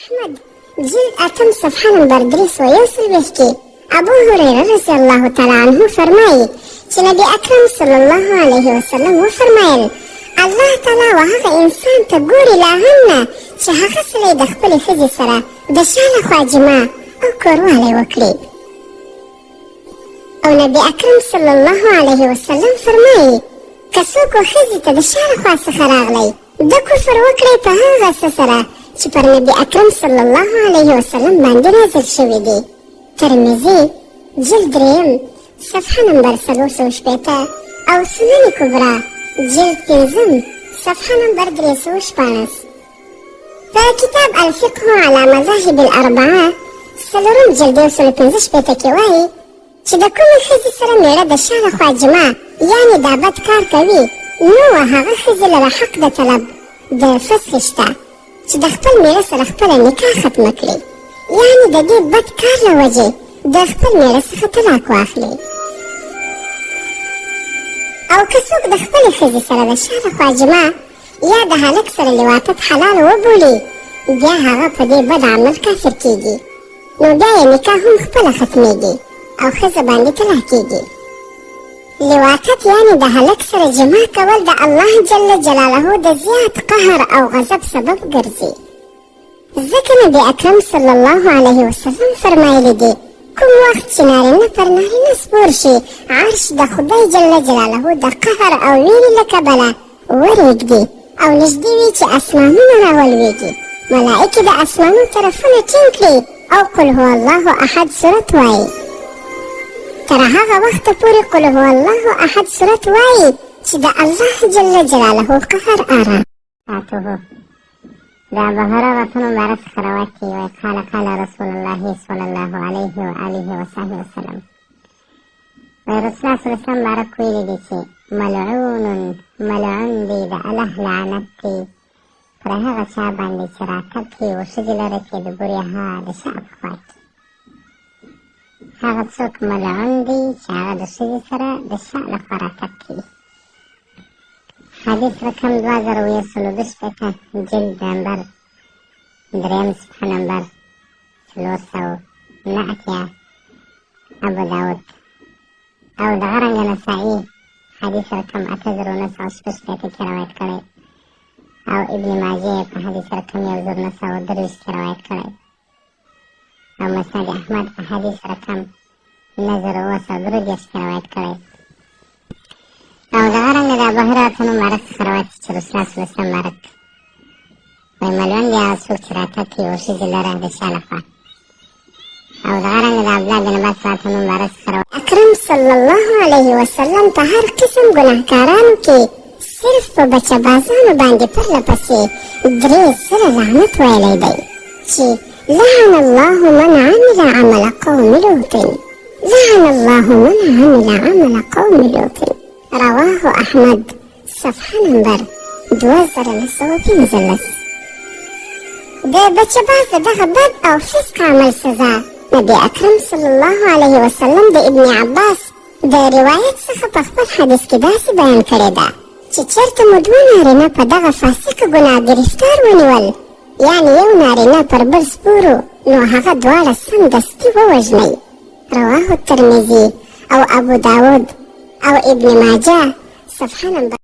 احمد جلد اتم صفحه نمبر 361 کې ابو هريره رضی الله تعالی عنه فرمایي چې نبی اکرم صلی الله علیه وسلم وفرمایل الله تعالی وهغه انسان ته ګوري لا هم نه چې هغه سړی د خپلې ښځې سره د شا لخوا جماع او کوروالی وکړي. او نبی اکرم صلی الله علیه وسلم فرمایي که څوک ښځې ته د شا لخوا څخه راغلی د کفر وکړي په هغه څه سره چې پر نبی اکرم صلی الله علیه وسلم باندې نازل شوي دي. ترمذي جلد 3 صفحه نمبر 360 او سنن کبرا جلد 5 صفحه نمبر 314. په کتاب الفقه على مذاهب الاربعه څلورم جلد 115 کې وایي چې د کومې ښځې سره میړه د شا لخوا جماع یعنې دا بد کار کوي نو هغه ښځې لره حق د طلب د فسخ شته چې د خپل میړه سره خپله نکاح ختمه کړي، یعنې د دې بد کار له وجې د خپل میړه څخه طلاق واخلي. او که څوک د خپلې ښځې سره د شا لخوا جماع یا د هلک سره لواطت حلال وبولي بیا هغه په دې بد عمل کافر کیږي، نو بیا یې نکاح هم خپله ختمیږي او ښځه باندې طلاق کیږي. لواطت یعنې د هلک سره جماع کول د الله جل جلاله د زیات قهر او غضب سبب ګرځي. ځکه نبی اکرم صلی الله علیه وسلم فرمایلی دي کوم وخت چې نارینه پر نارینه سپور شي عرش د خدای جل جلاله د قهر او ویرې له کبله ورېږدي او نږدې وي چې اسمانونه راولویږي، ملائکې د اسمانو طرفونه ټینګ کړي او قل هو الله احد صورت وایي. تر هغه وخته پورې قل هو الله احد صورت وایي چې د الله جل جلاله قهر آرام ساتوه. د ابو هريره مبارک څخه روایت کې وایي قال رسول الله صلی الله علیه و آله وصحبه وسلم رسول الله صلی الله علیه وسلم مبارک ویلي دي چې ملعون دی د الله لعنت دی پر هغه چا باندې چې راتګ کوي و ښځې لره چې د بوریها د شا په خوا کې هغه څوک ملعون دی چې هغه د ښځې سره د شا لخوا راتګ کوي. حدیث رقم 2020 جلد نمبر 3 صفحه نمبر 409 ابو داود او دغه رنګه نسائي حدیث رقم 8916 کې روایت کړی او ابن ماجه په حدیث رقم 1923 کې روایت کړی او مسند احمد په حدیث رقم 1933 کې روایت کړی او دغه رنګه د ابو هريره مبارک څخه روایت چې رسول الله صلی الله علیه وسلم مبارک وایي ملعون دی هغه څوک چې راتګ کوي و ښځې لره د شا لخوا. او دغه رنګه د عبدالله بن عباس مبارک څخه روایت اکرم صلی الله علیه وسلم په هر قسم ګناهکارانو کې صرف په بچه بازانو باندې پرله پسې 300 لعنت ویلی دی چې لعن الله من عمل عمل قوم لوط لعن الله من عمل عمل قوم لوط رواه احمد صفحه نمبر 2915. د بچه باز دغه بد او فسق عمل سزا نبی اکرم صلی الله علیه وسلم د ابن عباس د روایت څخه په خپل حدیث کې داسې بیان کړې ده چې چېرته مو دوه نارینه په دغه فاسقه ګناه ګرفتار ونیول یعنې یو نارینه پر بل سپورو نو هغه دواړه سمدستي ووژنئ. رواه الترمذي او ابو داود او ابن ماجه صفحه نمبر